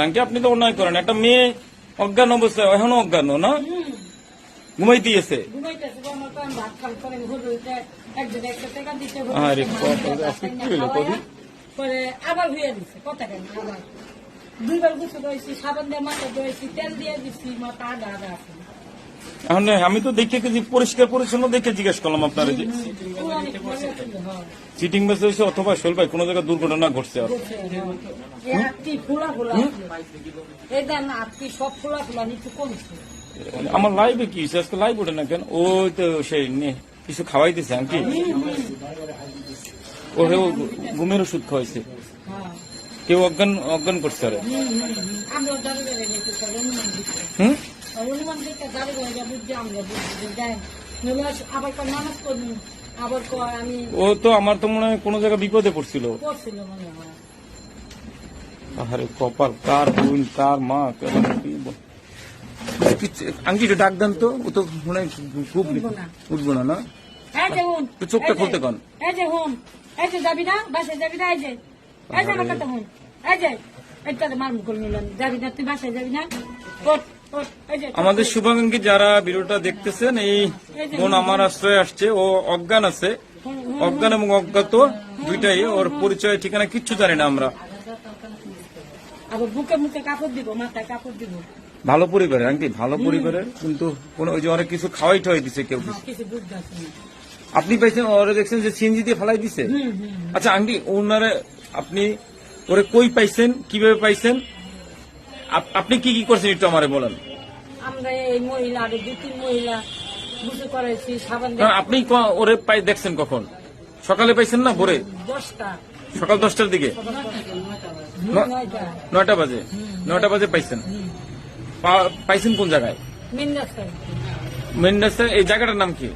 Aunty আপনি তো অন্যায় করেন, একটা মেয়ে অজ্ঞান অবস্থায়, এখনো অজ্ঞান না, ঘুমাই দিয়েছে। আরে পরে আবার হইয়া দিচ্ছে কথা কেন, আবার দুইবার গুছো দিয়েছি, সাবান দিয়ে মাথা ধুয়েছি, তেল দিয়ে দিচ্ছি, মাথা আধা আধা আছে। এখন আমি তো দেখে পরিষ্কার পরিচ্ছন্ন দেখে জিজ্ঞেস করলাম আপনার যে চিটিং মেসেজ হয়েছে অথবা সোহেল ভাই কোন জায়গায় দুর্ঘটনা ঘটছে। আমার লাইভে কি আজকে লাইভ ওঠে না কেন? ওই তো সেই কিছু খাওয়াই দিছে আন্টি, ও ঘুমের ওষুধ খাওয়াইছে, কেউ অজ্ঞান করছে। আরে ও তো আমার তো মনে হয় কোন জায়গায় বিপদে পড়ছিল। আরে কপাল, কার বোন কার মা, আঙ্কি ডাক দেন তো, ও তো মনে হয় খুব উঠবো না। না চোখটা খুলতে কন, যাবি না বাসায়, যাবি না, এই যে আমার কথা হুন, এই যে এটা মারমু করে নিলাম, যাবি না তুই বাসায়, যাবি না। আমাদের শুভাকাঙ্ক্ষী যারা ভিডিওটা দেখতেছেন, এই বোন আমার আশ্রয়ে আসছে, ও অজ্ঞান আছে, অজ্ঞান এবং অজ্ঞাত দুইটাই, ওর পরিচয় ঠিকানা কিচ্ছু জানি না আমরা। বুকে মুখে কাপড় দিব, মাথায় কাপড় দিব। ভালো পরিবারের আন্টি, ভালো পরিবারের, কিন্তু ওই যে অনেক কিছু খাওয়াই ঠাওয়াই দিছে কেউ কিছু বুঝতে পারছি না। আপনি পাইছেন, ওরা দেখছেন যে সিএনজি দিয়ে ফেলাই দিছে। আচ্ছা আন্টি, ওনারা আপনি ওরে কই পাইছেন, কিভাবে পাইছেন, আপনি কি কি করছেন একটু আমারে বলেন। আমরা এই মহিলা আরো 2-3 মহিলা বুঝে করেছি, সাবান আপনি ওরে দেখছেন কখন? সকালে পাইছেন না ভোরে? 10টা, সকাল 10টার দিকে, 9টা বাজে, 9টা বাজে পাইছেন। পাইছেন কোন জায়গায়? মেন রাস্তায়। এই জায়গাটার নাম কি?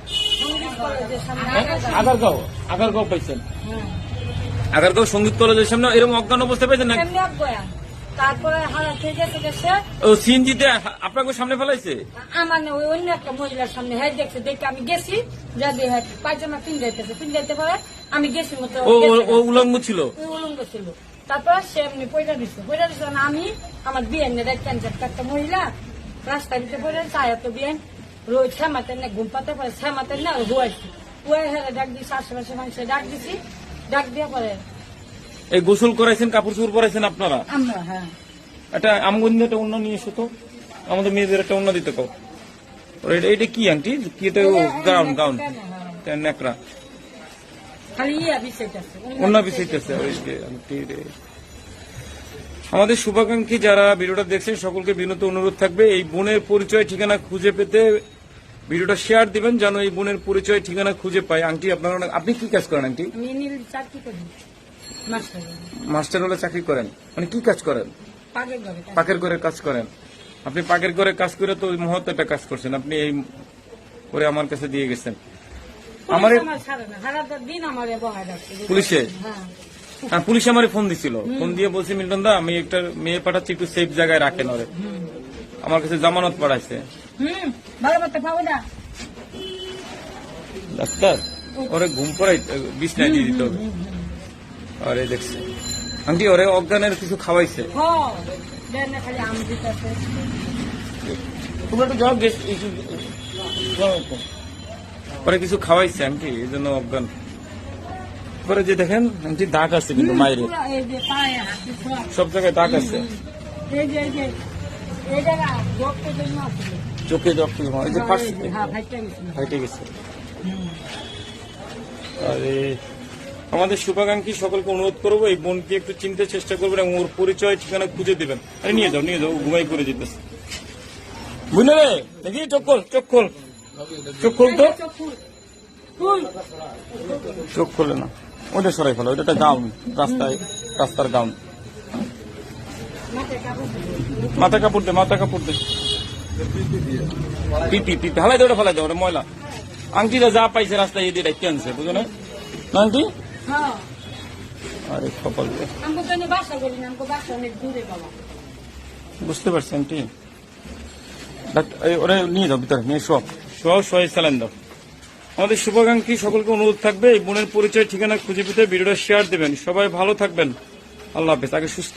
আগারগাঁও পাইছেন। আগারগাঁও সঙ্গীত কলেজের সামনে এরকম অজ্ঞান অবস্থায় পাইছেন না? তারপরে সিএনজিতে আপনাকে সামনে ফেলাইছে? আমার ওই অন্য একটা মহিলার সামনে হ্যাঁ দেখছে, দেখে আমি গেছি, যাতে পায়জামা পিন্দাইতে পারে, আমি গেছি মতো ও উলঙ্গ ছিল, তারপর সে এমনি পয়সা দিচ্ছে না। আমি আমার বিয়ে দেখতেন একটা মহিলা রাস্তায় দিতে পড়ে চায় তো বিয়ে রোজ শ্যামাতেন না, ঘুম পাতে পারে শ্যামাতেন না, হুয়াইছি হুয়াই হেলে ডাক দিয়েছি, আশেপাশে মানুষের ডাক দিছি, ডাক দিয়ে পরে এই গোসল করাইছেন, কাপড় চোপড় পরাইছেন আপনারা? আমরা হ্যাঁ। একটা আমগঞ্জ একটা অন্য নিয়ে এসো তো, আমাদের মেয়েদের একটা অন্য দিতে কও। এটা কি আন্টি, কি এটা? গাউন নেকড়া অন্য বিষয়তেছে। আমাদের শুভাকাঙ্ক্ষী যারা ভিডিওটা দেখছেন সকলকে বিনত অনুরোধ থাকবে, এই বোনের পরিচয় ঠিকানা খুঁজে পেতে ভিডিওটা শেয়ার দিবেন, যেন এই বোনের পরিচয় ঠিকানা খুঁজে পায়। আন্টি আপনার, আপনি কি কাজ করেন আন্টি? মাস্টার হলে চাকরি করেন, মানে কি কাজ করেন? পাকের ঘরে কাজ করেন। আপনি পাকের ঘরে কাজ করে তো মহৎ একটা কাজ করছেন, আপনি এই করে আমার কাছে দিয়ে গেছেন। আমার পুলিশে, হ্যাঁ পুলিশ আমার ফোন দিছিল, ফোন দিয়ে বলছে মিল্টন দা আমি একটা মেয়ে পাঠাচ্ছি, একটু সেফ জায়গায় রাখেন ওরে। আমার কাছে জামানত পাঠাইছে। ডাক্তার ওরে ঘুম পড়াই বিছনায় দিয়ে দিতে হবে। আরে দেখছে আন্টি, ওরে অজ্ঞানের কিছু খাওয়াইছে। পরে কিছু খাওয়াইছে আন্টি, এই জন্য অজ্ঞান। পরে যে দেখেন আন্টি দাগ আছে, কিন্তু মায়ের সব জায়গায় দাগ আছে, চোখে রক্ত ফাইটে গেছে। আরে আমাদের শুভাকাঙ্ক্ষী সকলকে অনুরোধ করবো, এই বোনকে একটু চিনতে চেষ্টা করবেন এবং ওর পরিচয় ঠিকানা খুঁজে দিবেন। আরে নিয়ে যাও ঘুমাই করে যেতেছে। বুঝলে রে, দেখি চোখ খোল তো, চোখ খোলে না, ওটা সরাই ফেলো, ওটা গাউন, রাস্তার গাউন। মাথা কাপড় দে পিপি হালাই দে, ওটা ফেলাই দে, ওটা ময়লা। আংটিটা যা পাইছে রাস্তায় এদিকে রেখে আনছে, বুঝো না আংটি? আরে কপাল, বুঝতে পারছি আন্টি। ওরা নিয়ে যাও ভিতরে, নিয়ে সব স্যালাইন দাও। আমাদের শুভাকাঙ্ক্ষী সকলকে অনুরোধ থাকবে, এই বোনের পরিচয় ঠিকানা খুঁজে পেতে ভিডিওটা শেয়ার দেবেন। সবাই ভালো থাকবেন, আল্লাহ হাফেজ। আগে সুস্থ